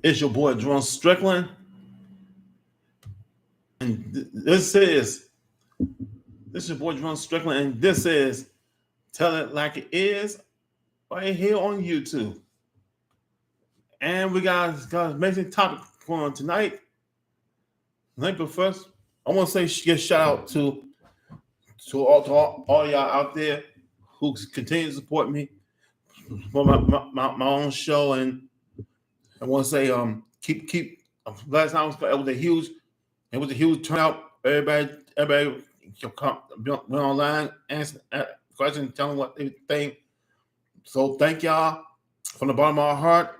It's your boy Jerome Strickland, and this is your boy Jerome Strickland, and this is Tell It Like It Is right here on YouTube. And we got an amazing topic going on tonight. But first, I want to say give shout out to all y'all out there who continue to support me for my own show, and I want to say keep last time it was a huge turnout. Everybody went online, answered questions, telling what they think. So thank y'all from the bottom of our heart.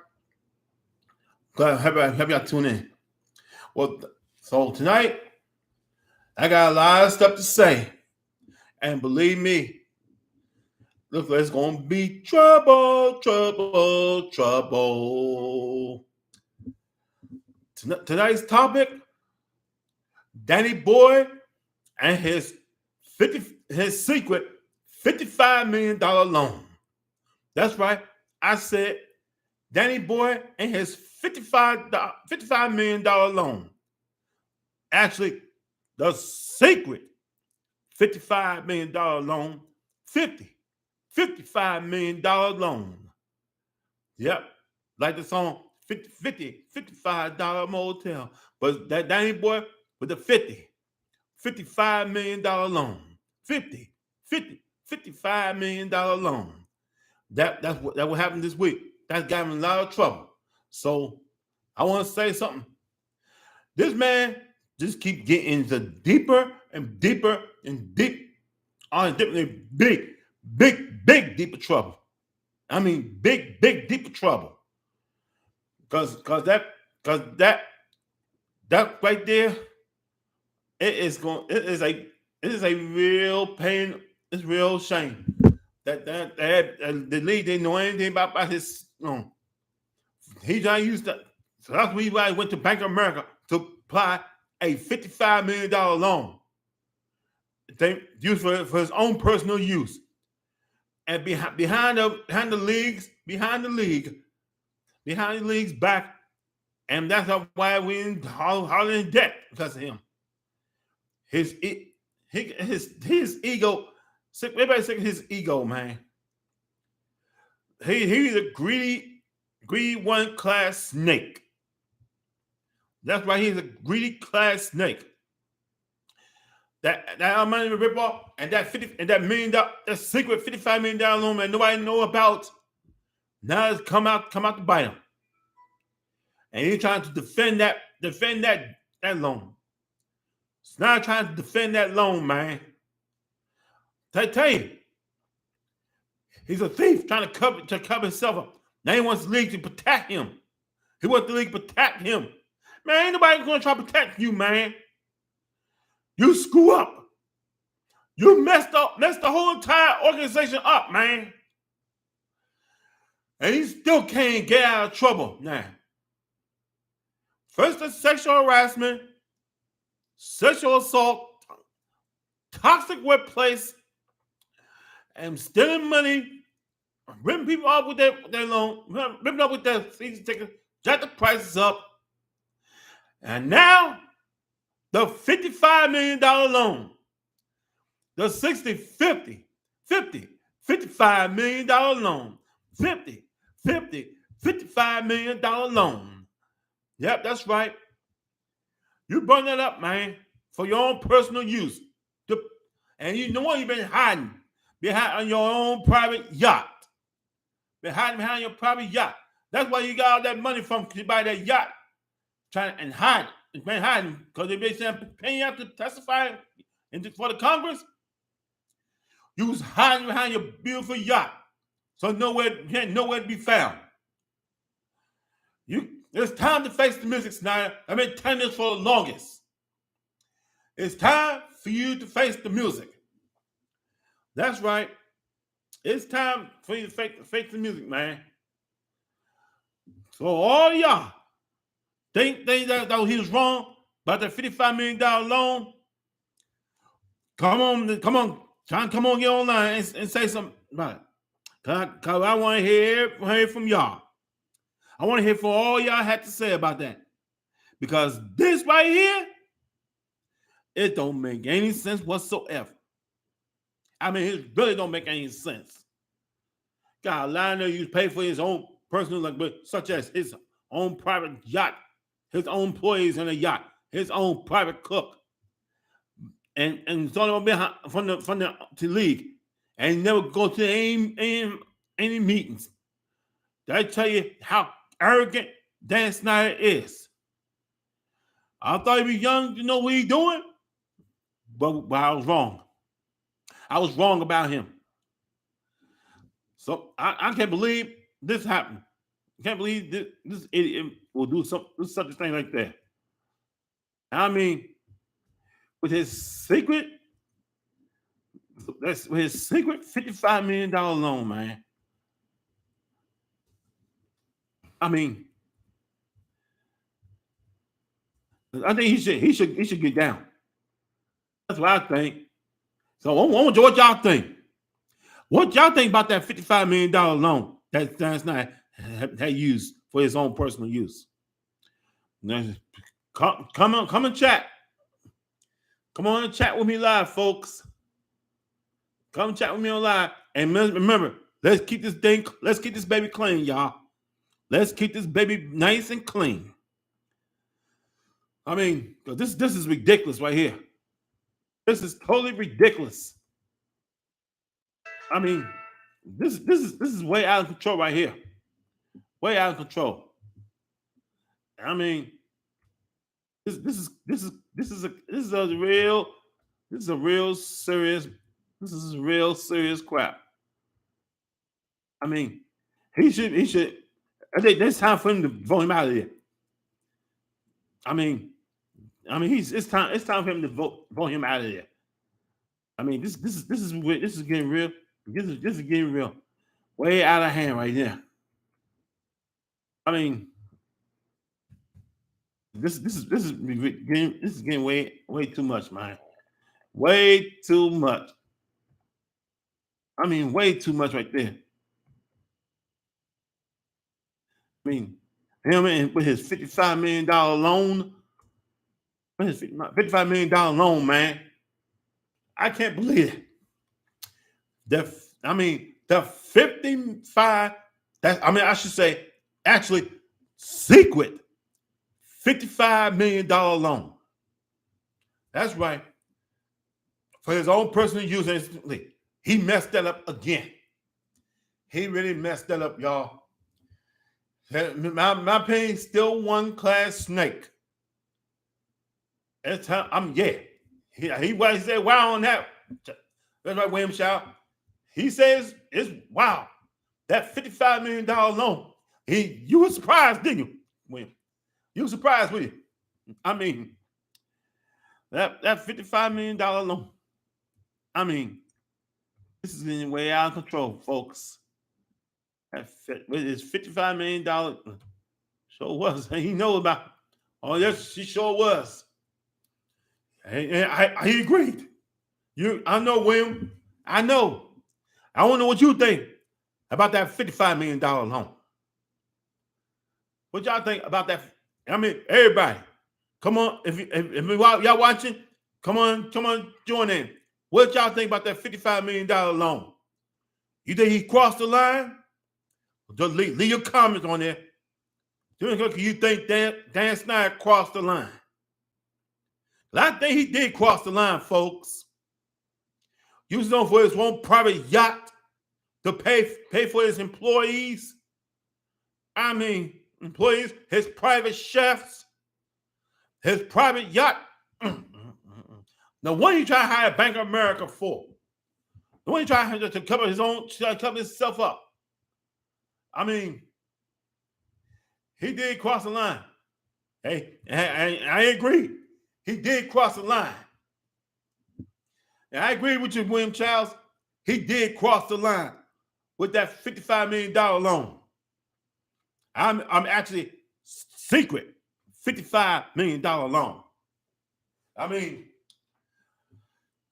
Glad have y'all tune in. Well, so tonight I got a lot of stuff to say, and believe me, look, it's gonna be trouble. Tonight's topic: Danny Boy and his secret $55 million loan. That's right. I said Danny Boy and his $55 million loan. Actually, the secret $55 million loan, $55 million loan. Yep. Like the song $55 motel. But that Danny Boy with the $55 million loan. $55 million loan. That's what happened this week. That's got him in a lot of trouble. So I want to say something. This man just keep getting into deeper and deeper and deep, big deeper trouble. I mean, big deeper trouble. Cause that right there, it is a real pain. It's real shame that the league didn't know anything about his. He trying to use that. So that's why he went to Bank of America to apply a $55 million loan. They used for his own personal use. And behind the league's back, and that's why we all in debt because of him. His ego. Everybody sick of his ego, man. He's a greedy one class snake. That's why he's a greedy class snake. That money rip off and that secret $55 million loan that nobody know about. Now it's come out to bite him. And he's trying to defend that loan. He's not trying to defend that loan, man. I tell you, he's a thief trying to cover himself up. Now he wants the league to protect him. He wants the league to protect him. Man, ain't nobody gonna try to protect you, man. You screw up. You messed the whole entire organization up, man. And he still can't get out of trouble now. First, the sexual harassment, sexual assault, toxic workplace, and stealing money, ripping people off with their loan, ripping up with their season tickets, jack the prices up. And now, the $55 million loan, the $55 million loan, $55 million loan. Yep, that's right. You brought that up, man, for your own personal use. And you know what you've been hiding behind your own private yacht. Been hiding behind your private yacht. That's why you got all that money from to buy that yacht. Trying and hide. It's been hiding because they've been paying you to testify for the Congress. You was hiding behind your beautiful yacht. So nowhere to be found. It's time to face the music, Snyder. I've been telling this for the longest. It's time for you to face the music. That's right. It's time for you to face the music, man. So all y'all think that he was wrong about that $55 million loan. Come on, get online and say something about it. Cause I want to hear from y'all. I want to hear from all y'all had to say about that. Because this right here, it don't make any sense whatsoever. I mean, it really don't make any sense. Got a line there you pay for his own personal, such as his own private yacht, his own employees in a yacht, his own private cook, and it's all behind from the league, and never go to any meetings. Did I tell you how arrogant Dan Snyder is? I thought he was young to know what he's doing, but I was wrong. I was wrong about him. So I can't believe this happened. I can't believe this idiot will do such a thing like that. I mean, with his secret $55 million loan, man. I mean, I think he should get down. That's what I think. So I want what y'all think. What y'all think about that $55 million loan that Dan Snyder had used for his own personal use? Come and chat. Come on and chat with me live, folks. Come chat with me on live. And remember, let's keep this baby clean, y'all. Let's keep this baby nice and clean. I mean, this is ridiculous right here. This is totally ridiculous. I mean, this is way out of control right here. Way out of control. I mean, this is real serious crap. I mean, he should. I think it's time for him to vote him out of there. I mean, it's time for him to vote him out of there. I mean, this is getting real. This is getting real. Way out of hand right there. I mean, this is getting way too much, man. Way too much. I mean, way too much right there. I mean, him with his $55 million loan. With his $55 million loan, man. I can't believe it. The 55, I should say, actually, secret $55 million loan. That's right. For his own personal use instantly. He messed that up again. He really messed that up, y'all. My opinion, still one class snake. That's how He said wow on that. That's right, William Shaw. He says it's wow. That $55 million loan. You were surprised, didn't you, William? You were surprised, were you? I mean, that $55 million loan. I mean, this is getting way out of control, folks. With his $55 million, sure was. He know about it. Oh, yes, she sure was. And he agreed. I know, William. I know. I want to know what you think about that $55 million loan. What y'all think about that? I mean, everybody, come on. If y'all watching, come on, join in. What y'all think about that $55 million loan? You think he crossed the line? Just leave your comments on there. You think Dan Snyder crossed the line? I think he did cross the line, folks. Using on for his own private yacht to pay for his employees. I mean, employees, his private chefs, his private yacht. Now, what are you trying to hire Bank of America for? The one you trying to cover cover himself up. I mean, he did cross the line. Hey, I agree. He did cross the line. And I agree with you, William Charles. He did cross the line with that $55 million loan. I'm actually secret $55 million loan. I mean,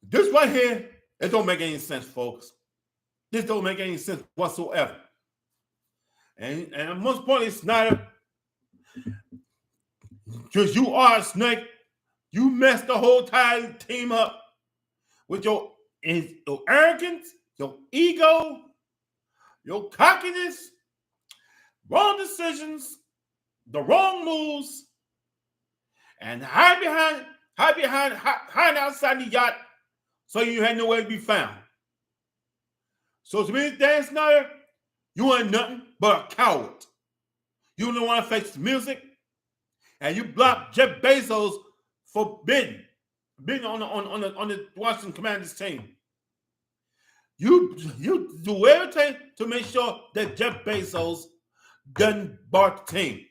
this right here, it don't make any sense, folks. This don't make any sense whatsoever. And most importantly, Snyder, because you are a snake, you messed the whole entire team up with your arrogance, your ego, your cockiness, wrong decisions, the wrong moves, and hide outside the yacht so you had nowhere to be found. So to me, Dan Snyder, you ain't nothing but a coward. You don't want to face music, and you blocked Jeff Bezos for bidding on the Washington Commanders team. You do everything to make sure that Jeff Bezos doesn't bark the team.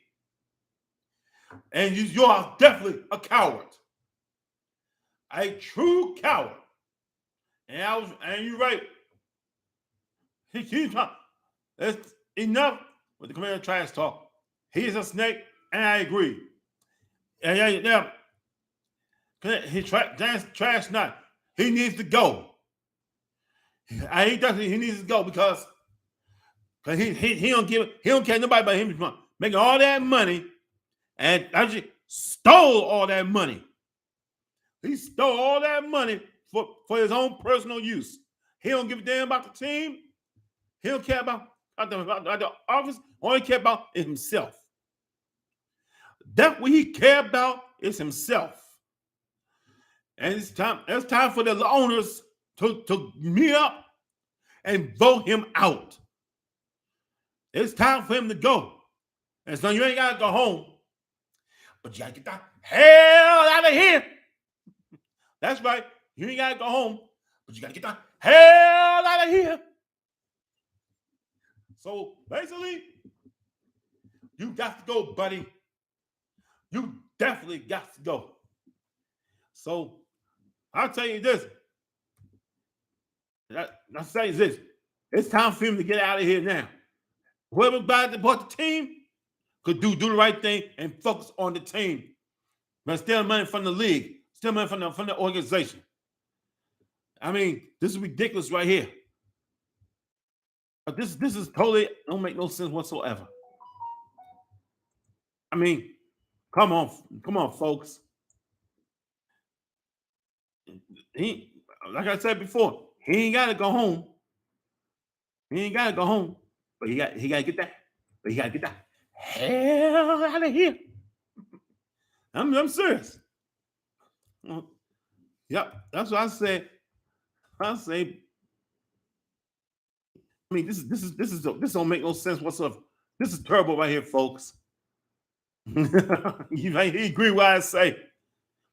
And you are definitely a coward. A true coward. And you're right. It's enough with the commander trash talk. He's a snake, and I agree. And yeah. He trash not. He needs to go. He needs to go because he don't care nobody but him making all that money and actually stole all that money. He stole all that money for his own personal use. He don't give a damn about the team. He don't care about the office. All he care about is himself. That's what he care about is himself. And it's time for the owners to meet up and vote him out. It's time for him to go. And so you ain't got to go home, but you got to get the hell out of here. That's right. You ain't got to go home, but you got to get the hell out of here. So basically, you got to go, buddy. You definitely got to go. So I'll tell you this. I'll say this. It's time for him to get out of here now. Whoever bought the team could do the right thing and focus on the team. But steal money from the league, steal money from the organization. I mean, this is ridiculous right here. But this is totally don't make no sense whatsoever. I mean, come on, folks. He, like I said before, he ain't gotta go home. He ain't gotta go home, but he gotta get that. But he gotta get that hell out of here. I'm serious. Yep, that's what I said. I say. I mean, this don't make no sense whatsoever. This is terrible right here, folks. He agree what I say.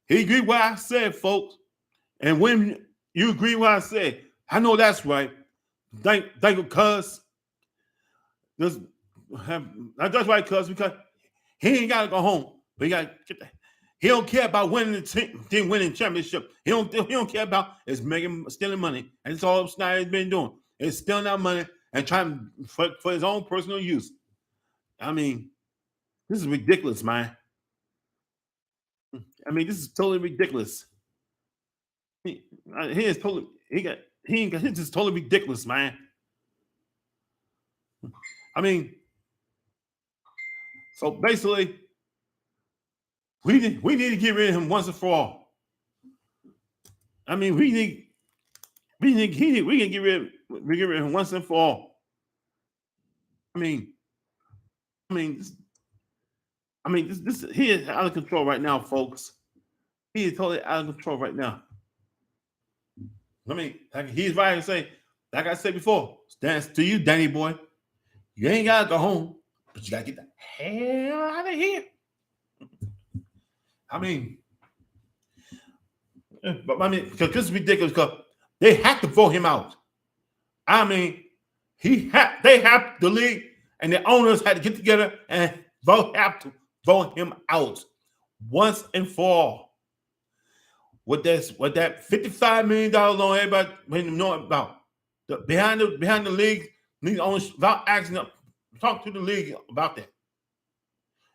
He agree what I said, folks. And when you agree what I said, I know that's right. Thank you, cuz. That's right, cuz, because he ain't gotta go home, but he gotta get that. He don't care about winning the team winning championship. He don't care about is stealing money, and it's all Snyder's been doing. It's stealing our money and trying for his own personal use. I mean, this is ridiculous, man. I mean, this is totally ridiculous. It's just totally ridiculous, man. I mean, so basically, we need to get rid of him once and for all. I mean, we can get rid of him once and for all. I mean, this he is out of control right now, folks. He is totally out of control right now. I mean, he's right to say, like I said before, thanks to you, Danny boy. You ain't gotta go home, but you gotta get the hell out of here. I mean, because this is ridiculous. Because they have to vote him out. I mean, the league and the owners had to get together and have to vote him out once and for all. With that $55 million loan, everybody know about behind the league owners without asking up, talk to the league about that.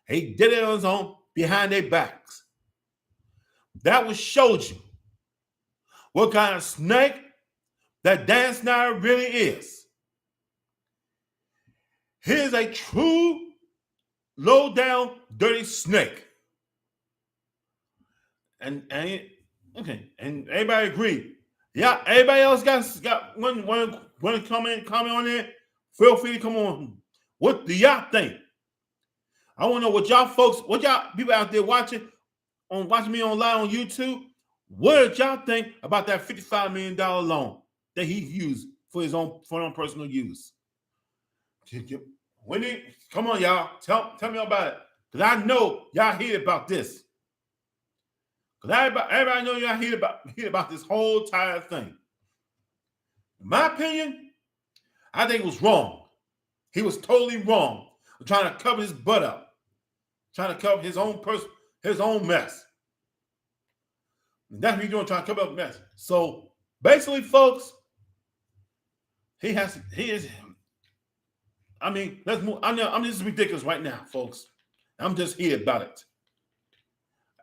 He did it on his own behind their backs. That was showed you what kind of snake that Dan Snyder really is. He is a true low down dirty snake. And okay, and everybody agree. Yeah, everybody else got one comment on it. Feel free to come on. What do y'all think? I want to know what y'all people out there watching me online on YouTube. What did y'all think about that $55 million loan that he used for his own personal use? Come on, y'all. Tell me about it. Because I know y'all hear about this. Because everybody know y'all hear about this whole entire thing. In my opinion, I think it was wrong. He was totally wrong. Trying to cover his butt up. Trying to cover his own mess. And that's what he's doing, trying to cover up the mess. So basically, folks, he is. I mean, let's move. I'm just ridiculous right now, folks. I'm just here about it.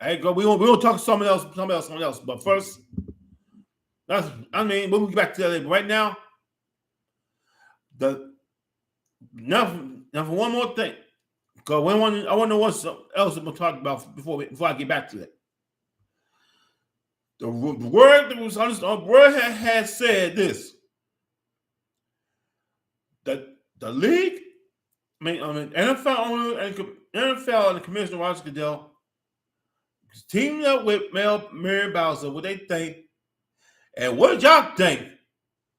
We won't talk something else. But first, we'll get back to that. But right now, now for one more thing, because I want to know what else I'm going to talk about before I get back to it. The word that was on this word had said this. The league, NFL and the commissioner Roger Goodell teamed up with Mary Bowser. What they think, and what did y'all think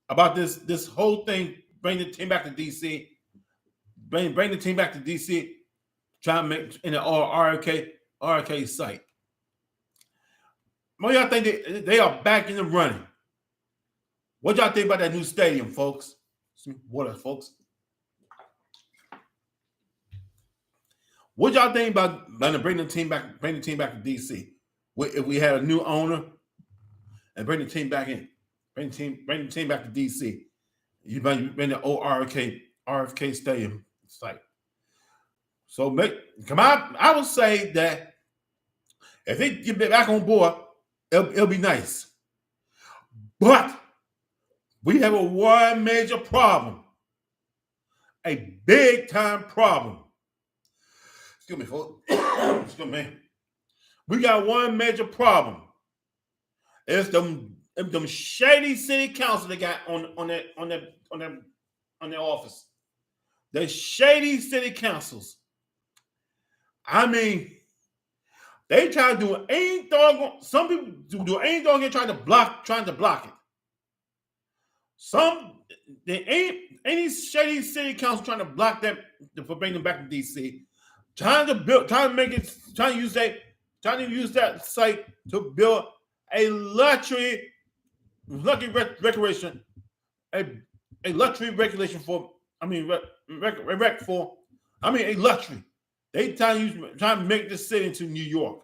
about this whole thing? Bring the team back to DC. Bring the team back to DC. Try to make in the RFK site. What y'all think they are back in the running? What y'all think about that new stadium, folks? Some water, folks. What y'all think about bringing the team back to DC? If we had a new owner and bring the team back in, bring the team back to DC. You bring the old RFK stadium site. So I would say that if they get back on board, it'll be nice. But we have one major problem, a big time problem. Excuse me, folks. Excuse me. We got one major problem. It's them shady city council they got on their office. The shady city councils. I mean, they try to do any doggone. Some people do any doggone trying to block it. Any shady city council trying to block them for bringing them back to DC. Trying to use that site to build a luxury regulation for a luxury. They trying to make this city into New York.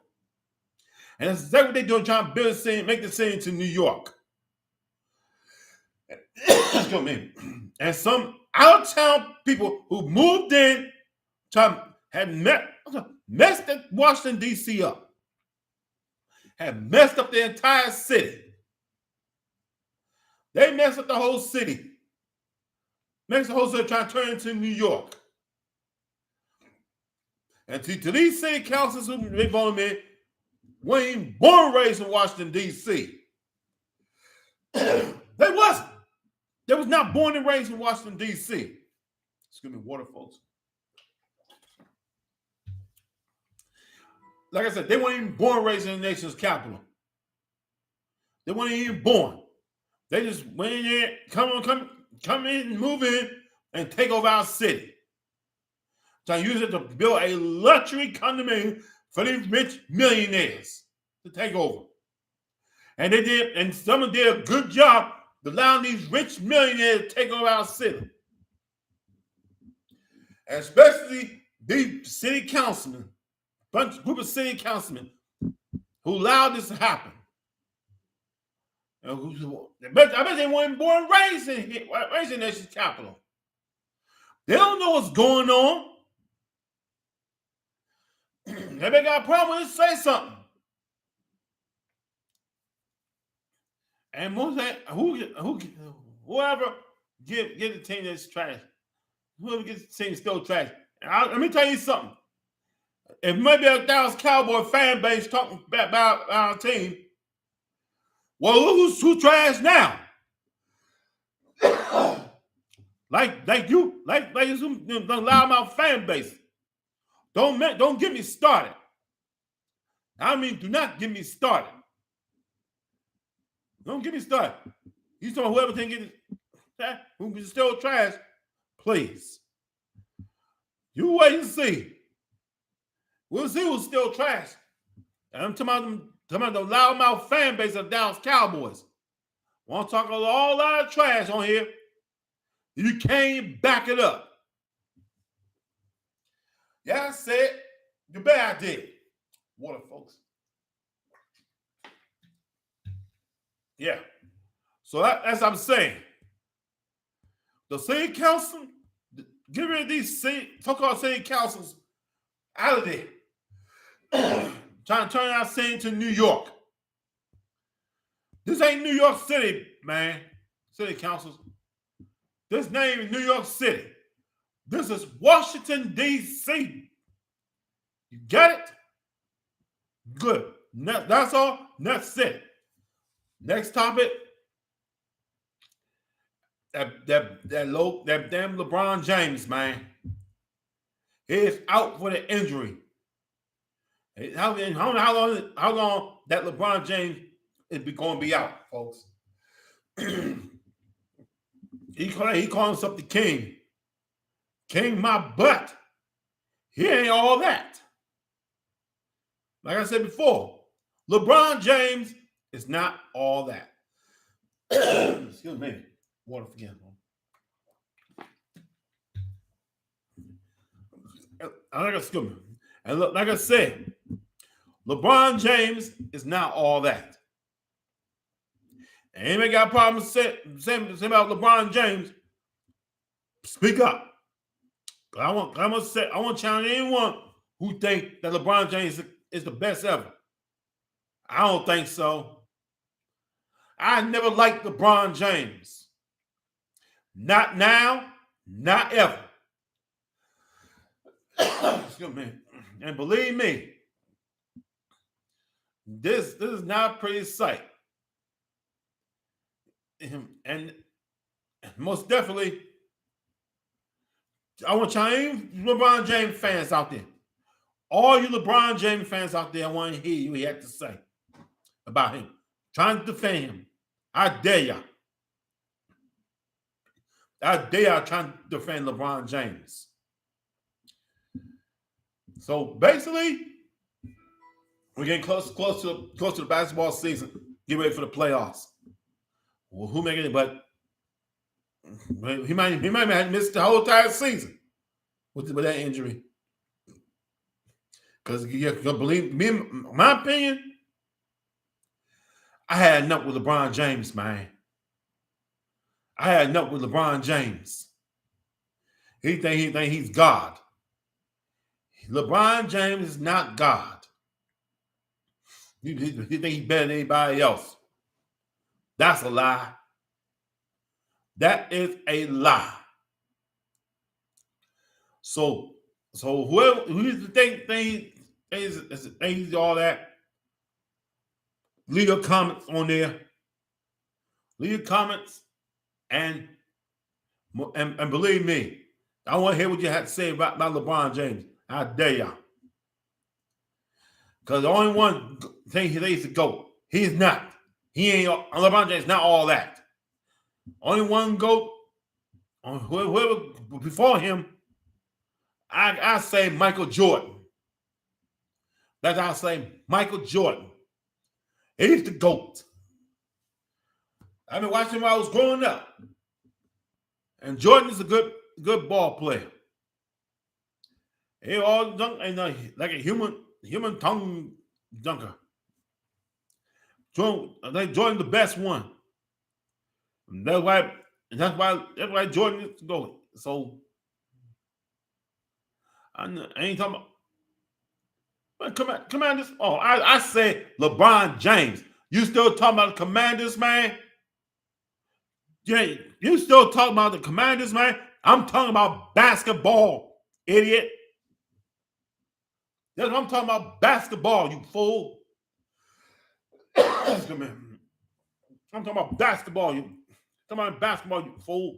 And that's exactly what they're doing, trying to build a city, make the city into New York. And some out-of-town people who moved in had messed Washington, D.C. up. Had messed up the entire city. They messed up the whole city. Makes the whole city trying to turn into New York. And to these city councils who they voted in, weren't even born and raised in Washington, D.C. They wasn't. They was not born and raised in Washington, D.C. Excuse me, water, folks. Like I said, they weren't even born and raised in the nation's capital. They weren't even born. They just went in there, come in, move in, and take over our city. Trying to use it to build a luxury condominium for these rich millionaires to take over. And they did, and someone did a good job allowing these rich millionaires to take over our city. And especially these city councilmen, group of city councilmen who allowed this to happen. I bet they weren't born and raised in the nation's capital. They don't know what's going on. They got a problem with it, say something. And most whoever get the team that's trash, Whoever gets the team still trash. Let me tell you something. If maybe a Dallas Cowboy fan base talking about our team, well, who's trash now? like you loudmouth fan base. Don't get me started. I mean, do not get me started. Don't get me started. You talking whoever can get it, who is still trash, please. You wait and see. We'll see who's still trash. And I'm talking about the loudmouth fan base of Dallas Cowboys. Want to talk a lot of trash on here? You can't back it up. Yeah, I said, you bet I did. Water, folks. Yeah. So as I'm saying, the city council, get rid of these so-called city councils out of there. Trying to turn our city to New York. This ain't New York City, man. City councils. This name is New York City. This is Washington, D.C. You get it? Good. That's all. That's it. Next topic. That damn LeBron James, man. He is out for the injury. How long that LeBron James is going to be out, folks? He calling himself the king. King my butt. He ain't all that. Like I said before, LeBron James is not all that. Excuse me. Water again. And look, like I said, LeBron James is not all that. And anybody got a problem saying about LeBron James? Speak up. I want to challenge anyone who think that LeBron James is the best ever. I don't think so. I never liked LeBron James. Not now, not ever. Excuse me. And believe me, this is not a pretty sight. And most definitely, I want to challenge LeBron James fans out there. All you LeBron James fans out there, I want to hear what he had to say about him. Trying to defend him. I dare y'all. I dare y'all trying to defend LeBron James. So basically, we're getting close to the basketball season. Get ready for the playoffs. Well, who making it? But he might have missed the whole entire season with that injury. Because you believe me, my opinion, I had enough with LeBron James, man. I had enough with LeBron James. He think he's God. LeBron James is not God. He think he's better than anybody else. That's a lie. That is a lie. So who is the thing he's all that? Leave your comments on there. Leave your comments and believe me, I want to hear what you have to say about LeBron James. I dare y'all. Because the only one thing he needs to go. He's not. He ain't. LeBron James not all that. Only one GOAT. Whoever before him, I say Michael Jordan. That's how I say Michael Jordan. He's the GOAT. I've been watching him while I was growing up. And Jordan is a good ball player. He all dunk and like a human tongue dunker. Jordan the best one. And that's why Jordan is to go. So I ain't talking about Commanders. Oh, I said LeBron James. You still talking about the Commanders, man? Yeah, you still talking about the Commanders, man? I'm talking about basketball, idiot. That's what I'm talking about, basketball, you fool. I'm talking about basketball, you fool.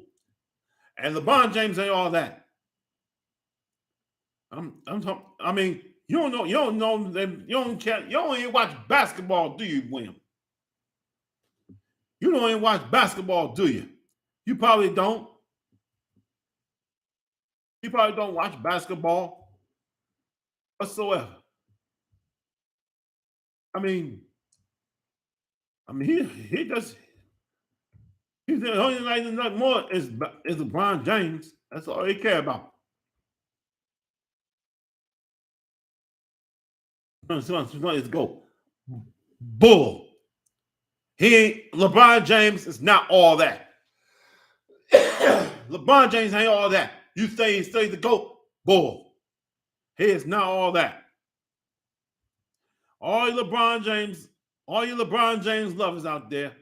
And LeBron James ain't all that. I'm talking. I mean, you don't know. You don't know. You don't care. You don't even watch basketball, do you, William? You don't even watch basketball, do you? You probably don't. You probably don't watch basketball whatsoever. I mean, he just he's the only like nothing more is LeBron James. That's all he care about. Let's go. Bull. He ain't LeBron James is not all that. LeBron James ain't all that. You say the GOAT, bull. He is not all that. All you LeBron James lovers out there.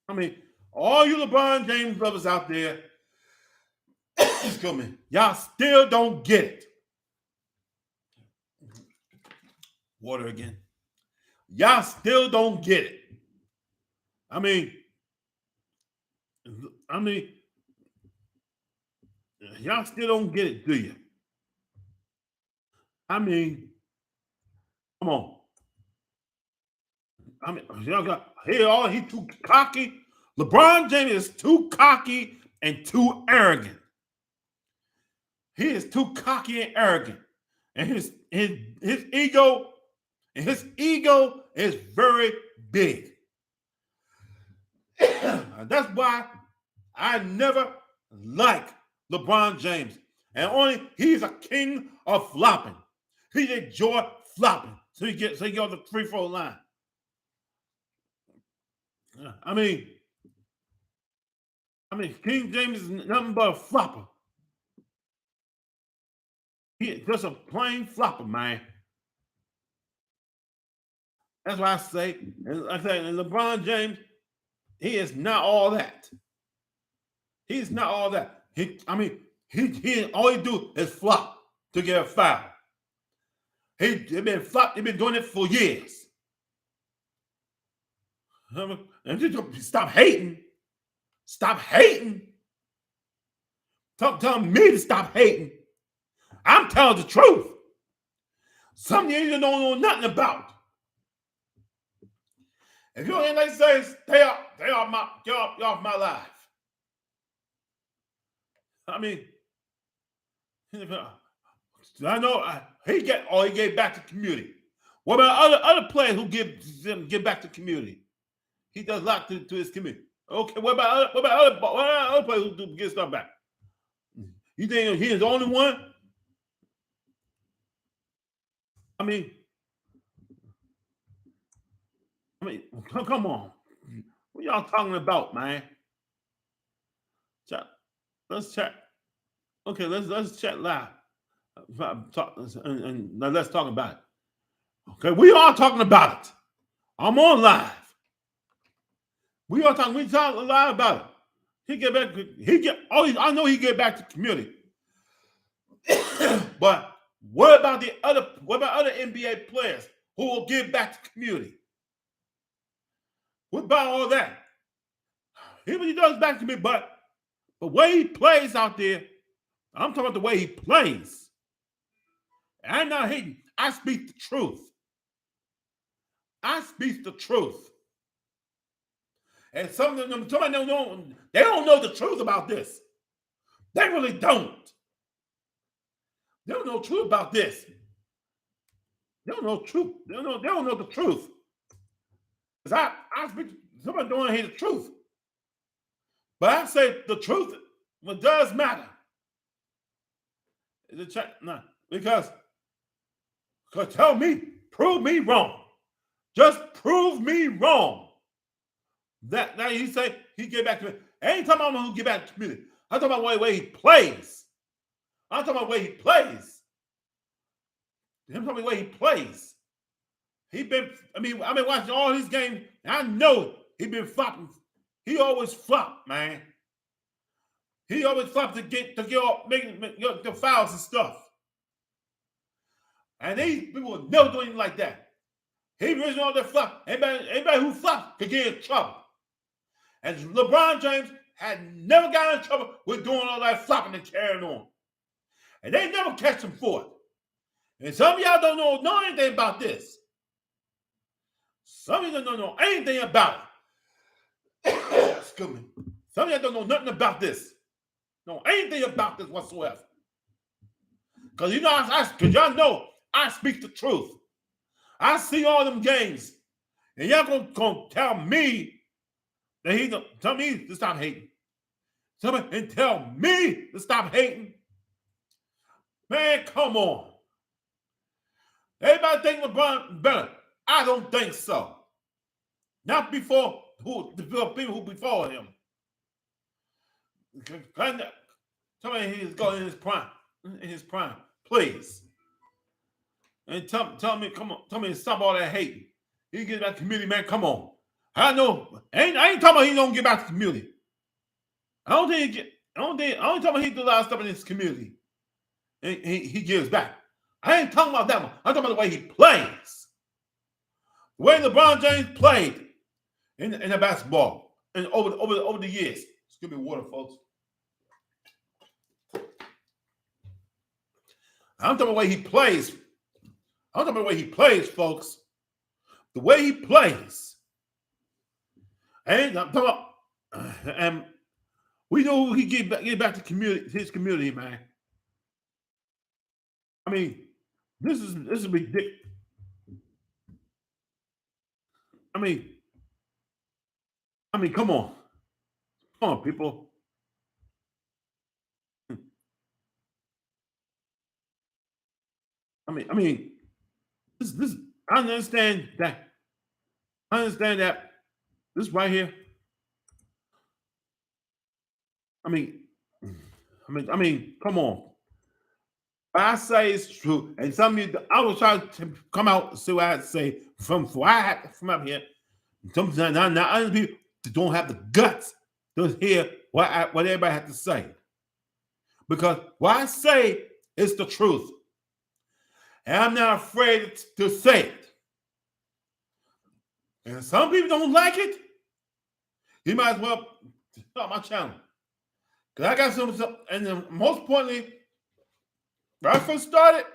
I mean, all you LeBron James lovers out there, excuse me, y'all still don't get it. Water again. Y'all still don't get it. I mean, y'all still don't get it, do you? I mean, come on. I mean, y'all got he too cocky. LeBron James is too cocky and too arrogant. He is too cocky and arrogant, and his ego is very big. That's why I never like LeBron James, and only he's a king of flopping. He enjoy flopping, so he gets on the free throw line. I mean, King James is nothing but a flopper. He's just a plain flopper, man. That's why I say, and LeBron James, he is not all that. He's not all that. He all he do is flop to get a foul. He been flop. He been doing it for years. And just stop hating. Stop hating. Telling me to stop hating. I'm telling the truth. Something you don't know nothing about. If you ain't like say, stay off my life. I mean, I know he gave back to the community. What about other players who give back to the community? He does a lot to his community. Okay, what about other players who give stuff back? You think he is the only one? I mean, come on. What y'all talking about, man? Let's chat. Okay, let's chat live. And let's talk about it. Okay, we are talking about it. I'm on live. We talking live about it. I know he get back to the community. But what about other NBA players who will give back to the community? What about all that? He does back to me, but the way he plays out there, I'm talking about the way he plays. I'm not hating. I speak the truth. I speak the truth. And some of them don't know the truth about this. They really don't. They don't know the truth about this. They don't know the truth. They don't know the truth. Because I speak, somebody don't hear the truth. But I say the truth, what does matter. Because prove me wrong. Just prove me wrong. That he say he get back to me. I ain't talking about who get back to me. I'm talking about the way he plays. I'm talking about the way he plays. I'm talking about the way he plays. I've been watching all his games. I know he been flopping He always flop, man. He always flop to get off making the fouls and stuff. And these people will never do anything like that. He really all that flop. Anybody who flops could get in trouble. And LeBron James had never got in trouble with doing all that flopping and carrying on. And they never catch him for it. And some of y'all don't know anything about this. Some of y'all don't know anything about it. Excuse me. Some of y'all don't know nothing about this. Know anything about this whatsoever. Because y'all know I speak the truth. I see all them games. And y'all gonna tell me that tell me to stop hating. And tell me to stop hating. Man, come on. Everybody think LeBron better. I don't think so. Not before the people who before him. Tell me he's going in his prime. In his prime, please. And tell me, come on, tell me to stop all that hating. He get back to the community, man. Come on. I know. I ain't talking about he don't get back to the community. I don't think talking about he do a lot of stuff in his community. And he gives back. I ain't talking about that one. I'm talking about the way he plays. The way LeBron James played in the basketball and over the years. Just give me water, folks. I'm talking about the way he plays. I'm talking about the way he plays, folks. The way he plays. And I'm talking about, and we know who he get back to his community, man. I mean, this is ridiculous. I mean, come on. Come on, people. I mean, this I understand that. I understand that this right here. I mean, come on. I say it's true, and some of you, I was trying to come out and see what I had to say from up here. Some not other people don't have the guts to hear what everybody has to say, because what I say is the truth, and I'm not afraid to say it. And some people don't like it. You might as well stop my channel, because I got some, and then most importantly. When I first started,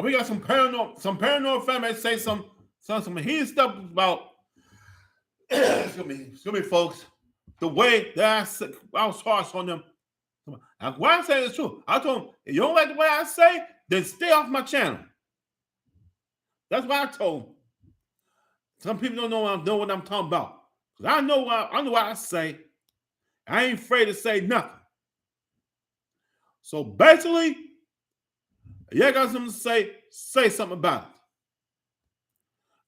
we got some paranormal family say some hidden stuff about excuse me, folks. The way that I was harsh on them. And what I say is true. I told them, if you don't like the way I say, then stay off my channel. That's what I told them. Some people don't know what I'm talking about. I know what I say. I ain't afraid to say nothing. So basically, y'all got something to say something about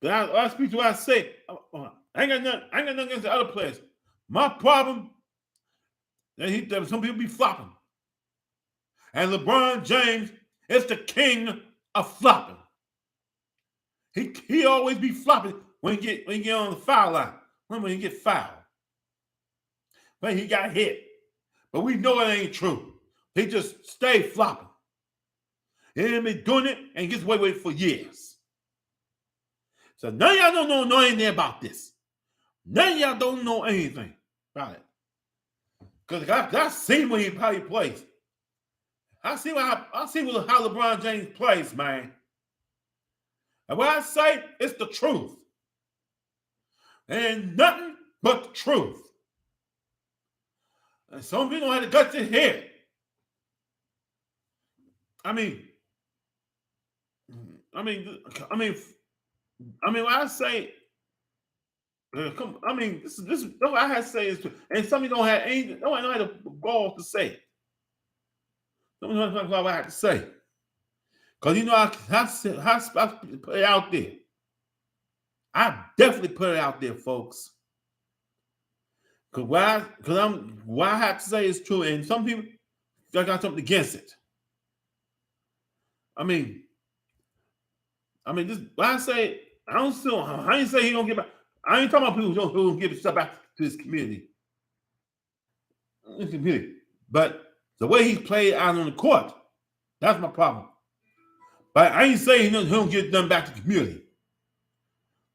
it. I speak to what I say. I ain't got nothing against the other players. My problem that some people be flopping. And LeBron James is the king of flopping. He always be flopping when he get on the foul line. When he get fouled. When he got hit. But we know it ain't true. He just stay flopping. He ain't been doing it and gets away with it for years. So none of y'all don't know anything about this. None of y'all don't know anything about it. Because I see how he plays. I see how LeBron James plays, man. And what I say is the truth. And nothing but the truth. And some people don't have the guts to hear it. I mean, what I say, this is what I have to say is true. And some of you don't have anything, don't have the balls to say it. Some of you don't know what I have to say. Because you know, I put it out there. I definitely put it out there, folks. Because what I have to say is true, and some people got something against it. I mean, this. What I say, I ain't say he don't get back. I ain't talking about people who don't give stuff back to his community. But the way he's played out on the court, that's my problem. But I ain't saying he don't get done back to the community.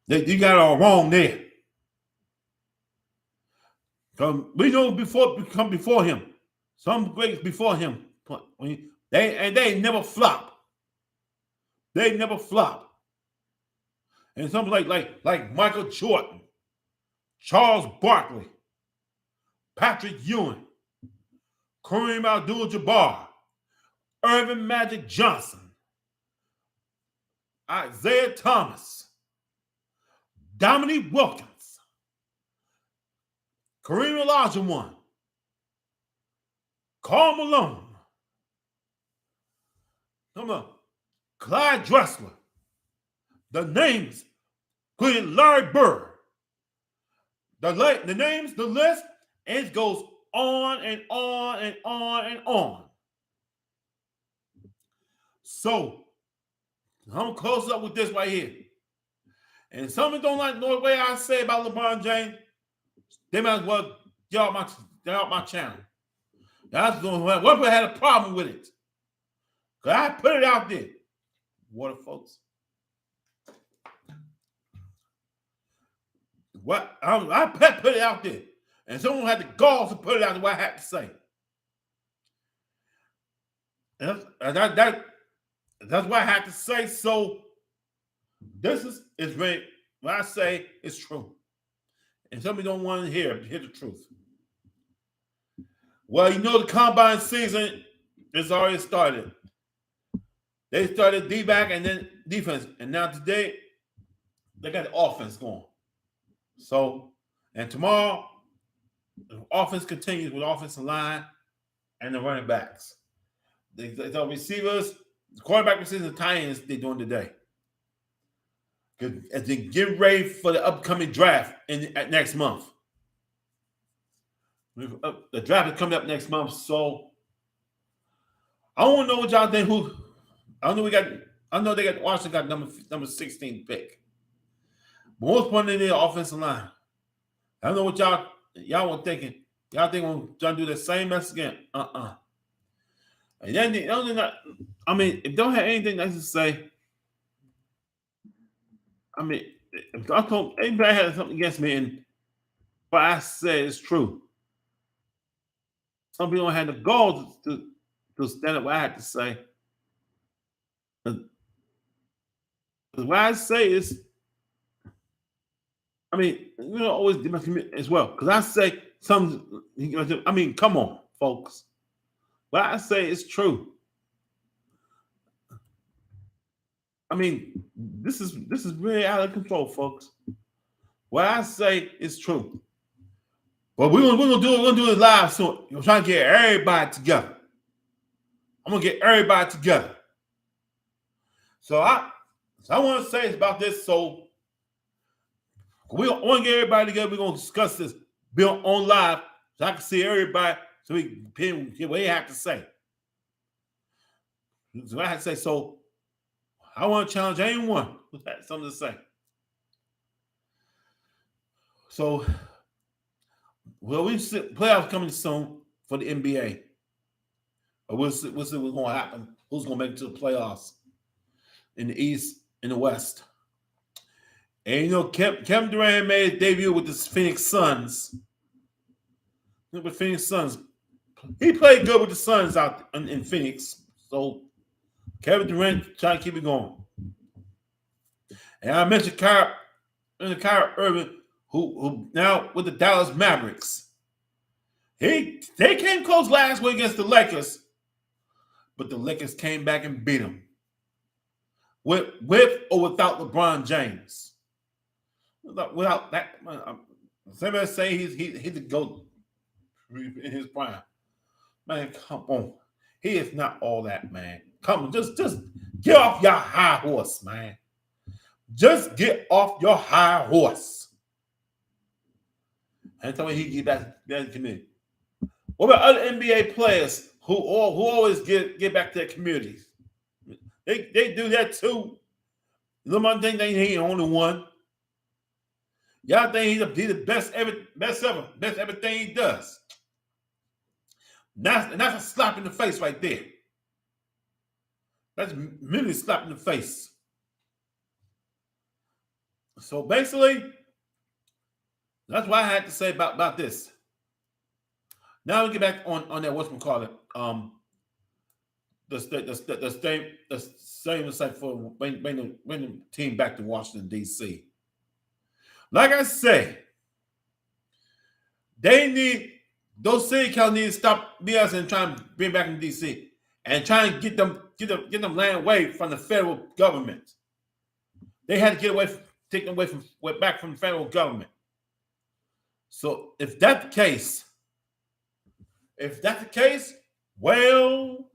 You got it all wrong there. We know before him, some greats before him, they never flop. They never flop. And some like Michael Jordan, Charles Barkley, Patrick Ewing, Kareem Abdul-Jabbar, Irvin Magic Johnson, Isaiah Thomas, Dominique Wilkins, Kareem Olajuwon, Karl Malone, Clyde Drexler, the names, including Larry Bird, the names, the list, and it goes on and on and on and on. So, I'm close up with this right here. And some of them don't like the way I say about LeBron James, they might as well get out my channel. That's what had a problem with it. Because I put it out there. Water, folks. What I put it out there. And someone had the gall to put it out there what I had to say. And that's what I had to say. So this is really what I say is true. And some of you don't want to hear the truth. Well, the combine season has already started. They started D-back and then defense. And now today, they got the offense going. So, and tomorrow, the offense continues with offensive line and the running backs. The receivers, the quarterback receivers, and tight ends, they're doing today. As they get ready for the upcoming draft next month. The draft is coming up next month, so I want to know what y'all think. I know they got Washington got number 16 pick. But most important, they need offensive line. I don't know what y'all were thinking. Y'all think we're trying to do the same mess again? And then if they don't have anything nice to say, if I told anybody had something against me and what I said is true, some people don't have the gall to stand up what I had to say. Because what I say is, always as well. Because I say something, come on, folks. What I say is true. This is really out of control, folks. What I say is true. But we're gonna do it live soon. I'm trying to get everybody together. I'm gonna get everybody together. So I want to say about this. So we want to get everybody together. We're gonna discuss this. Be on live so I can see everybody. So we can hear what they have to say. So I have to say. So I want to challenge anyone who has something to say. So, we see playoffs coming soon for the NBA. We'll see what's going to happen. Who's going to make it to the playoffs in the East and the West? And Kevin Durant made his debut with the Phoenix Suns. With Phoenix Suns, he played good with the Suns out in Phoenix. So Kevin Durant trying to keep it going. And I mentioned Kyrie Irving, who now with the Dallas Mavericks. They came close last week against the Lakers, but the Lakers came back and beat them. With or without LeBron James. Without that, somebody say he's the GOAT in his prime. Man, come on. He is not all that, man. Come on, just get off your high horse, man. Just get off your high horse. And tell me he get back to the community. What about other NBA players who always get back to their communities? They do that too. LeBron James ain't the only one. Y'all think he's the best ever, best everything he does. That's a slap in the face right there. That's really a slap in the face. So basically, that's what I had to say about this. Now we get back on that whatchamacallit. The same as like for bring the team back to Washington D.C. Like I say, those city councils need to stop BS and try and bring back in D.C. and try and get them land away from the federal government. They had to take them back from the federal government. So if that's the case, well,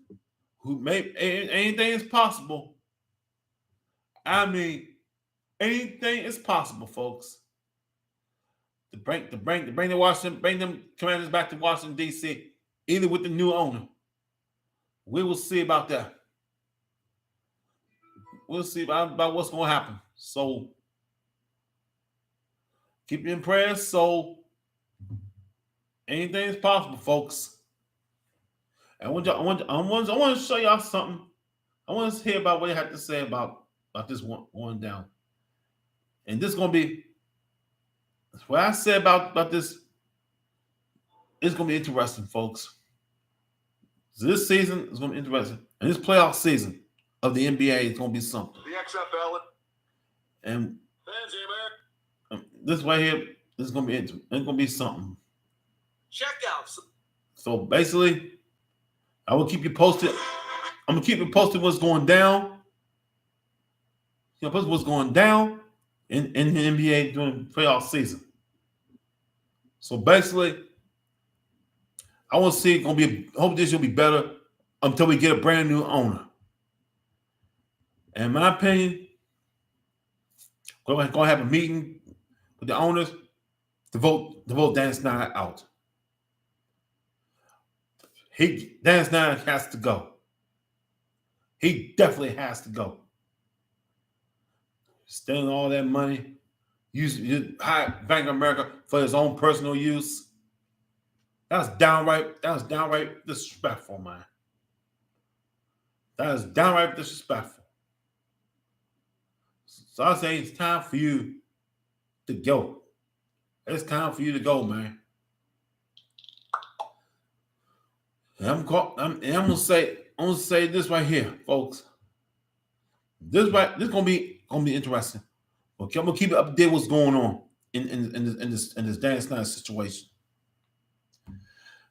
anything is possible. I mean, anything is possible, folks. To bring them Commanders back to Washington D.C. either with the new owner. We will see about that. We'll see about what's going to happen. So keep you in prayer. So anything is possible, folks. And I want to show y'all something. I want to hear about what you have to say about this one down. And this is going to be what I said about this. It's going to be interesting, folks. So this season is going to be interesting. And this playoff season of the NBA is going to be something. The XFL. And this right here is going to be interesting. It's going to be something. Check out. So basically, I will keep you posted. I'm going to keep you posted what's going down. What's going down in the NBA during the playoff season. So basically, I want to see it going to be. Hope this will be better until we get a brand new owner. And in my opinion, we're going to have a meeting with the owners to vote Dan Snyder out. Dan Snyder has to go. He definitely has to go. Stealing all that money, hire Bank of America for his own personal use. That's downright disrespectful, man. That is downright disrespectful. So I say it's time for you to go. It's time for you to go, man. And I'm gonna say this right here, folks. This gonna be interesting. Okay, I'm gonna keep it up to date what's going on in this Dan Snyder situation.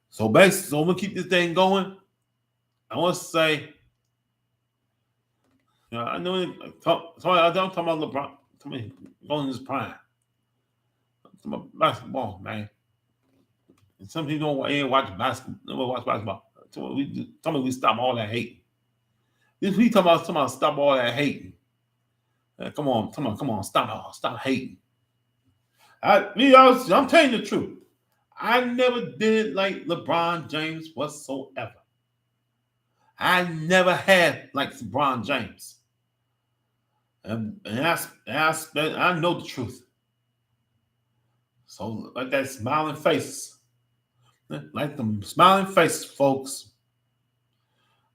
So basically, I'm gonna keep this thing going. I want to say, I know. I'm talking about LeBron. Going in his prime. I'm talking about basketball, man. And some people don't watch basketball. Tell me we stop all that hate. If we talking about stop all that hating. Come on, stop hating. I'm telling you the truth. I never did like LeBron James whatsoever. I never had like LeBron James. And I know the truth. So like that smiling faces. Like them smiling faces, folks.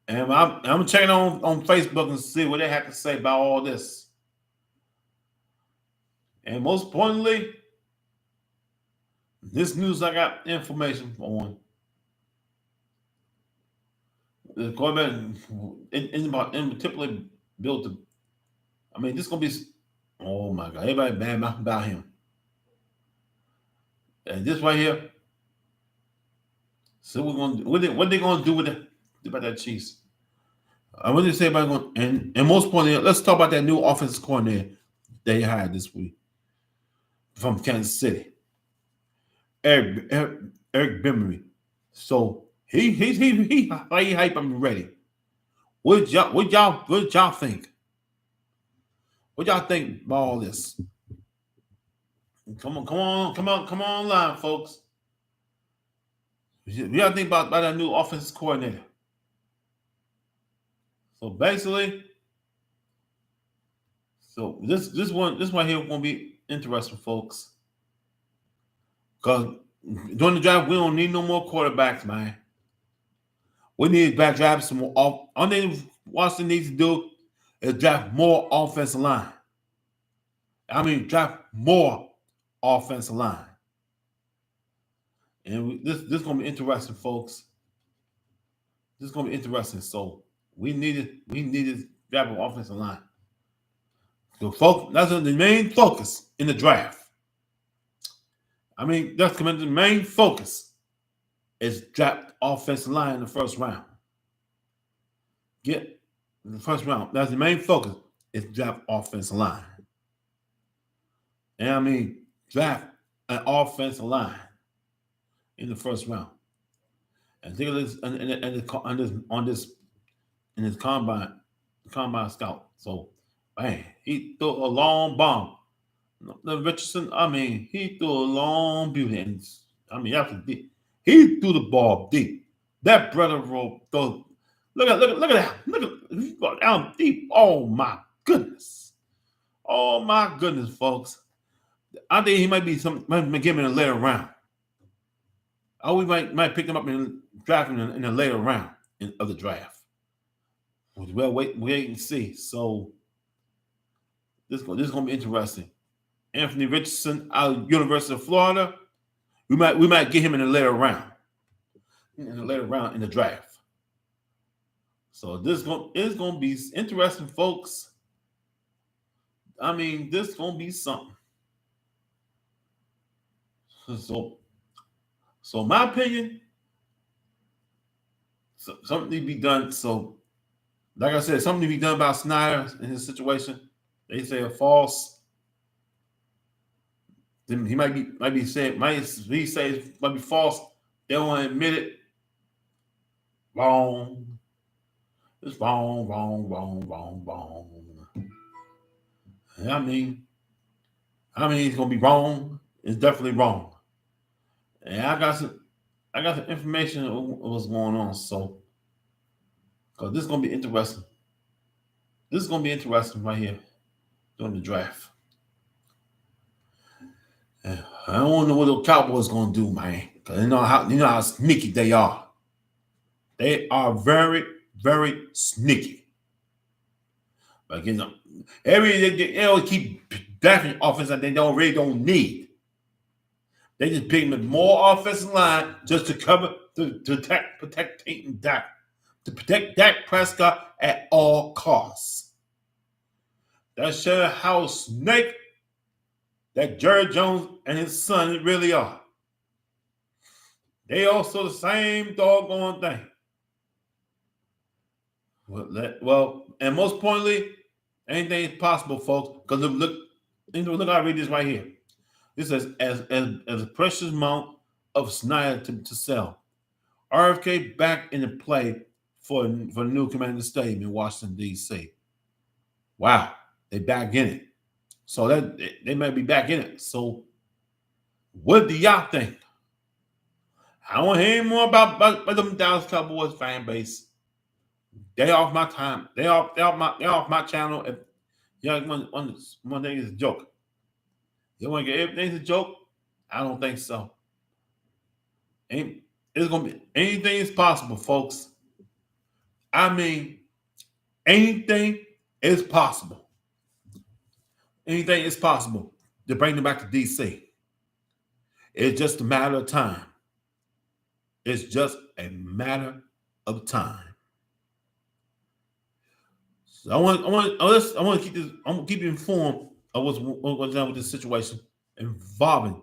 And I'm checking on Facebook and see what they have to say about all this. And most importantly, this news I got information on. Going back in particular built. I mean, this is gonna be. Oh my God! Everybody bad mouth about him. And this right here. So we're gonna what they gonna do with it about that Chiefs? I want to say about going and most importantly, let's talk about that new offensive coordinator they hired this week from Kansas City, Eric Bimery. So he hype I'm ready. What y'all think? What y'all think about all this? Come on, line, folks. What y'all think about that new offensive coordinator? So basically, this one here gonna be interesting, folks. Because during the draft, we don't need no more quarterbacks, man. We need to draft some more. Only thing Washington needs to do is draft more offensive line. I mean, draft more offensive line. And this is going to be interesting, folks. This is going to be interesting. So we needed to draft an offensive line. So, folks, that's the main focus in the draft. I mean, that's coming to the main focus is draft offensive line in the first round. Get in the first round. That's the main focus is draft offensive line. And I mean, draft an offensive line in the first round. And think of this in his combine scout. So, man, he threw a long bomb. The Richardson, I mean, he threw a long beauty. And I mean, after deep, he threw the ball deep. That brother throw. Look at that. Look at he got down deep. Oh my goodness. Oh my goodness, folks. I think he might give him in a later round. Oh, we might pick him up and draft him in a later round of the draft. Well, wait and see. So this is gonna be interesting. Anthony Richardson out of University of Florida. We might get him in a later round. In the draft. So this is gonna be interesting, folks. I mean, this is gonna be something. So my opinion, something need to be done. So, like I said, something need to be done about Snyder in his situation. They say a false. He might be saying it might be false. They don't want to admit it. Wrong. It's wrong. And I mean, it's gonna be wrong. It's definitely wrong. And I got some information of what's going on. So, because this is gonna be interesting. This is gonna be interesting right here during the draft. And I don't know what the Cowboys gonna do, man. Because you know how sneaky they are. They are very, very sneaky. But you know, they always keep drafting offense that they really don't need. They just pick them more offensive line just to cover to protect Peyton Dak, to protect Dak Prescott at all costs. That shows how snake that Jerry Jones and his son really are. They also the same doggone thing. Well, and most importantly, anything is possible, folks. Because look how I read this right here. This says, as a precious amount of Snyder to sell. RFK back into play for the new Commander Stadium in Washington, D.C. Wow, they back in it. So that they might be back in it. So what do y'all think? I don't want to hear more about them Dallas Cowboys fan base. They off my time. They off my channel. If y'all one thing is a joke. You want to get everything's a joke? I don't think so. It's gonna be anything is possible, folks. I mean, anything is possible. Anything is possible to bring them back to DC. It's just a matter of time. It's just a matter of time. So I want to keep this. I'm gonna keep you informed of what's done with this situation involving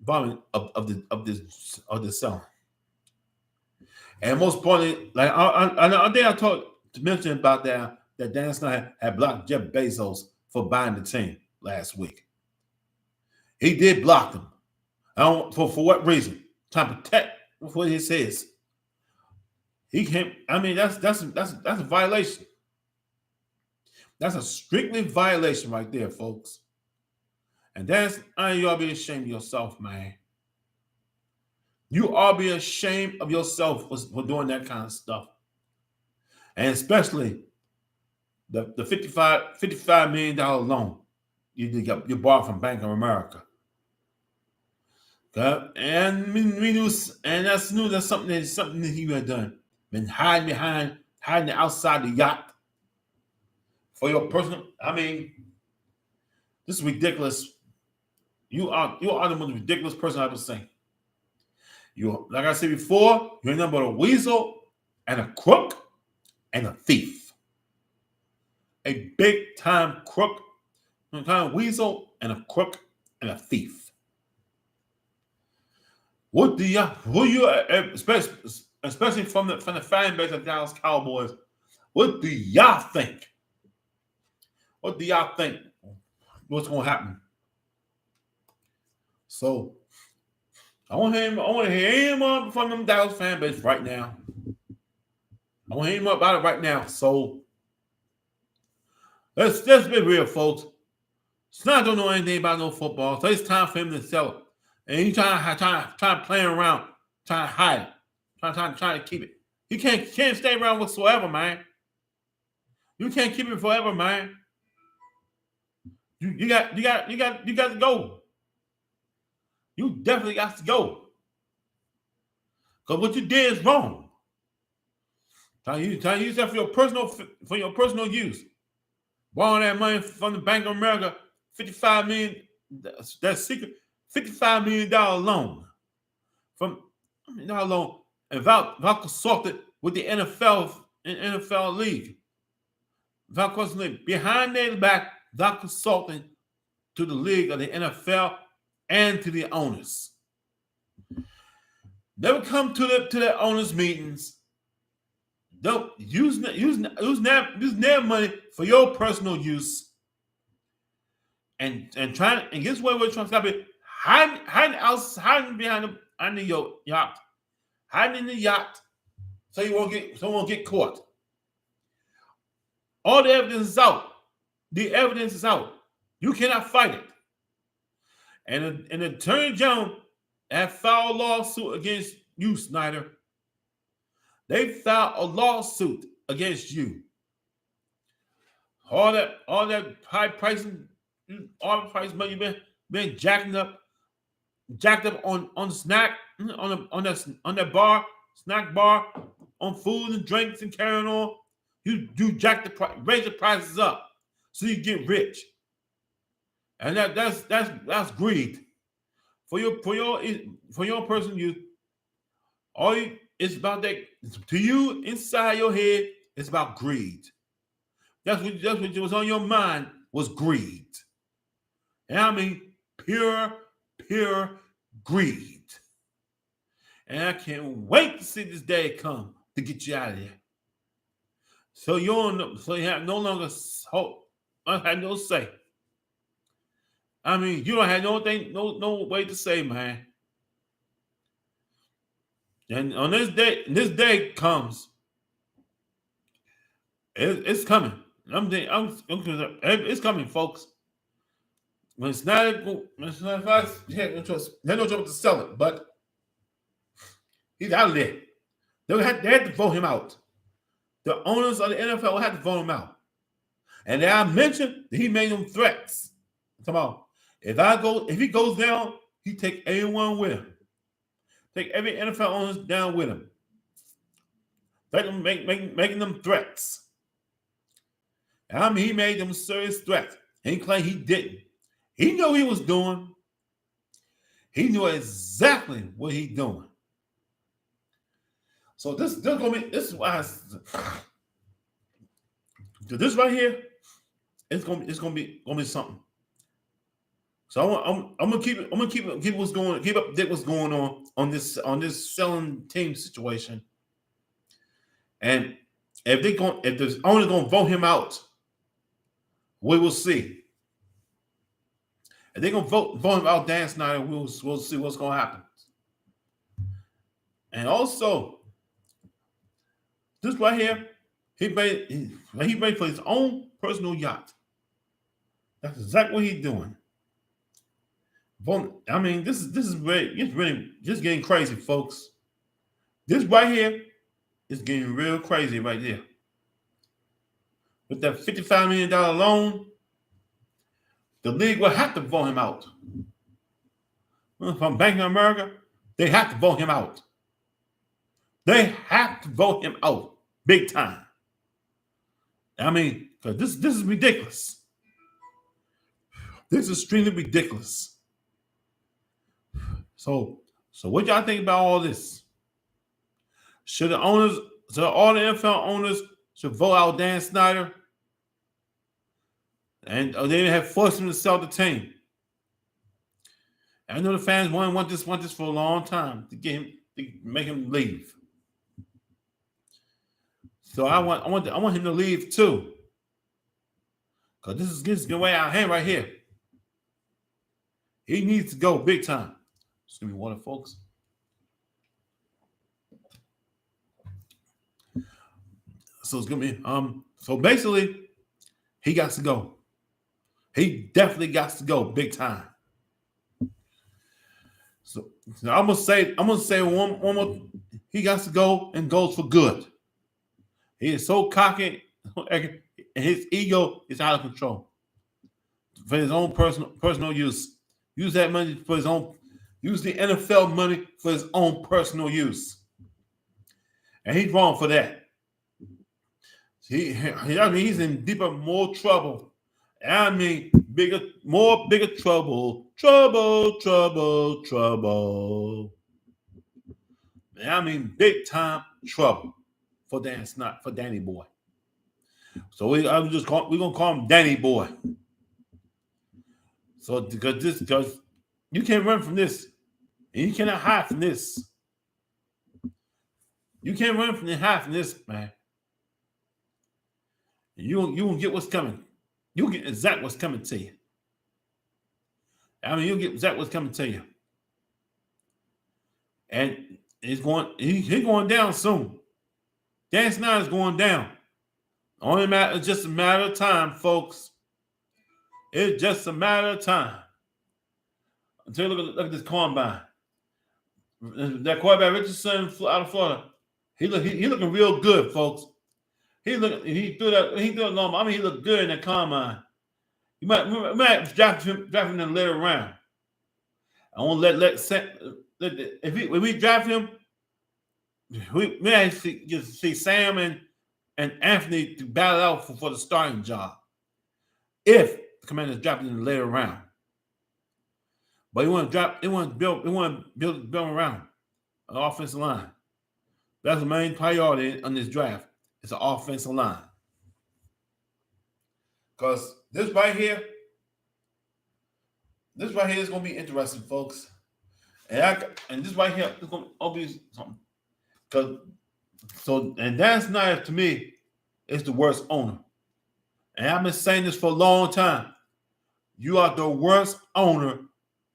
of this selling. And most importantly, like I think I talked to mention about that Dan Snyder had blocked Jeff Bezos for buying the team last week. He did block them. I don't for what reason? Trying to protect what he says. He can't. I mean, that's a violation. That's a strictly violation right there, folks. And you ought to be ashamed of yourself, man. You ought to be ashamed of yourself for doing that kind of stuff. And especially the $55 million loan you borrowed from Bank of America. And we knew, and that's new. That's something that he had done. Been hiding outside the yacht for your personal. I mean, this is ridiculous. You are the most ridiculous person I've ever seen. You, like I said before, you're nothing but a weasel and a crook and a thief. A big time crook, kind of weasel and a crook and a thief. What do you, especially from the fan base of Dallas Cowboys, what do y'all think? What do y'all think? What's going to happen? So I want to hear him from them Dallas fan base right now. I want to hear him about it right now. So let's be real, folks. Snot don't know anything about no football, so it's time for him to sell it. And he's trying to play around, trying to hide it, trying to keep it. He can't stay around whatsoever, man. You can't keep it forever, man. You got to go. You definitely got to go. Because what you did is wrong. Trying to use that for your personal use. Borrowing that money from the Bank of America, $55 million. That's secret. $55 million loan from not loan, and without consulted with the NFL league. Without consulting behind their back, without consulting to the league of the NFL and to the owners. Never come to their owners' meetings. Don't use their money for your personal use. And guess what we're trying to stop it? Hiding behind the yacht. Hiding in the yacht so you won't get caught. All the evidence is out. The evidence is out. You cannot fight it. And the Attorney General had filed a lawsuit against you, Snyder. They filed a lawsuit against you. All that high pricing, all the price money been jacked up on snack, on that bar, snack bar, on food and drinks and carrying on. You raise the prices up so you get rich, and that's greed for your personal use. It's about that to you inside your head. It's about greed. That's what was on your mind was greed, and I mean pure greed. And I can't wait to see this day come to get you out of there. So you have no longer hope. I had no say. I mean, you don't have no way to say, man. And on this day comes. It's coming. It's coming, folks. When it's not no trouble to sell it, but he's out of there. They had to vote him out. The owners of the NFL had to vote him out. And then I mentioned that he made them threats. Come on. If he goes down, he take everyone with him. Take every NFL owners down with him. Making them threats. And I mean, he made them serious threats. And he claimed he didn't. He knew what he was doing. He knew exactly what he's doing. So this is why this right here, it's gonna be something. So I'm gonna keep what's going on this selling team situation. And if the owner's gonna vote him out, we will see. If they're gonna vote him out, Dan Snyder, we'll see what's gonna happen. And also, this right here, he paid for his own personal yacht. That's exactly what he's doing. I mean, this is really just getting crazy, folks. This right here is getting real crazy right there. With that $55 million loan, the league will have to vote him out. from Bank of America, they have to vote him out. They have to vote him out big time. I mean, because this is ridiculous. This is extremely ridiculous. So what y'all think about all this? Should all the NFL owners should vote out Dan Snyder? And they have forced him to sell the team. I know the fans want this for a long time to get him, to make him leave. So I want him to leave too, because this is getting way out of hand right here. He needs to go big time. Just give me water, folks. So it's gonna be So basically, he got to go. He definitely got to go big time. So I'm gonna say one more. He got to go and goes for good. He is so cocky, and his ego is out of control for his own personal use. Use that money for his own. Use the NFL money for his own personal use, and he's wrong for that. He's in more trouble. I mean, bigger trouble. I mean, big time trouble for Danny Boy. So we're gonna call him Danny Boy. So because you can't run from this, and you cannot hide from this. You can't run from hide from this, man. You won't get what's coming. You'll get exactly what's coming to you. I mean, you'll get exactly what's coming to you. And he's going down soon. Dan Snyder's going down. It's just a matter of time, folks. It's just a matter of time. Until you look at this combine. That quarterback Richardson out of Florida. He looking real good, folks. He threw that long. I mean, he looked good in that combine. You might draft him in the later round. I won't if we draft him, we may see Sam and Anthony to battle out for the starting job. If the Commanders draft him in the later round. But they want to build around an offensive line. That's the main priority on this draft. It's an offensive line. Because this right here is going to be interesting, folks. And this right here is going to be something. And Dan Snyder, to me, is the worst owner. And I've been saying this for a long time. You are the worst owner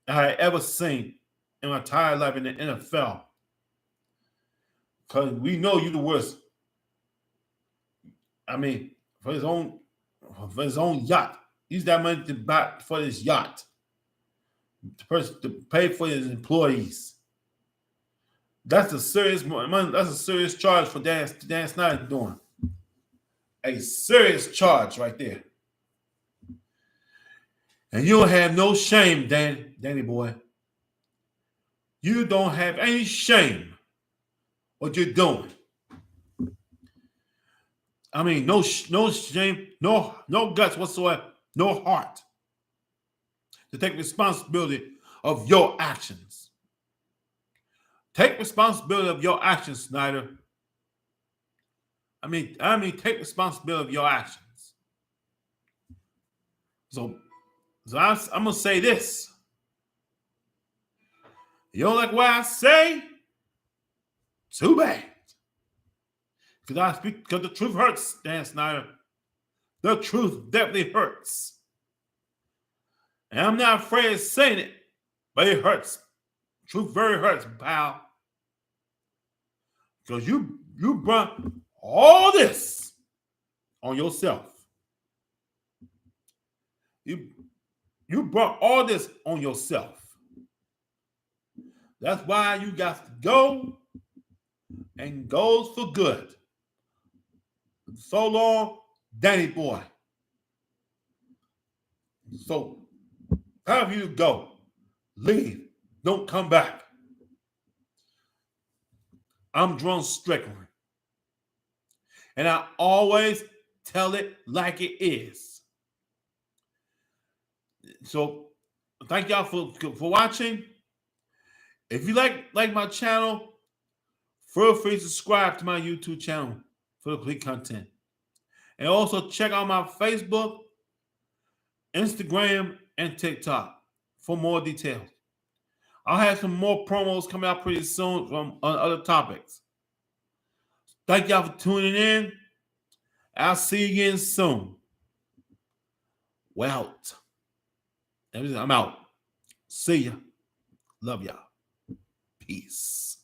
I ever seen in my entire life in the NFL. Because we know you're the worst. I mean, for his own yacht. Use that money to buy for his yacht. To pay for his employees. That's a serious money. That's a serious charge for Dan Snyder doing. A serious charge right there. And you don't have no shame, Danny Boy. You don't have any shame what you're doing. I mean, no shame, no guts whatsoever, no heart to take responsibility of your actions. Take responsibility of your actions, Snyder. I mean, take responsibility of your actions. So I'm gonna say this. You don't like what I say? Too bad. Because the truth hurts, Dan Snyder. The truth definitely hurts. And I'm not afraid of saying it, but it hurts. Truth very hurts, pal. Because you brought all this on yourself. You brought all this on yourself. That's why you got to go and goes for good. So long, Danny Boy. So, time for you to go. Leave. don't come back. I'm Jerome Strickland. And I always tell it like it is. So thank y'all for watching. If you like my channel, feel free to subscribe to my YouTube channel for the complete content. And also check out my Facebook, Instagram, and TikTok for more details. I'll have some more promos coming out pretty soon on other topics. Thank y'all for tuning in. I'll see you again soon. We're out. I'm out. See ya. Love y'all. Peace.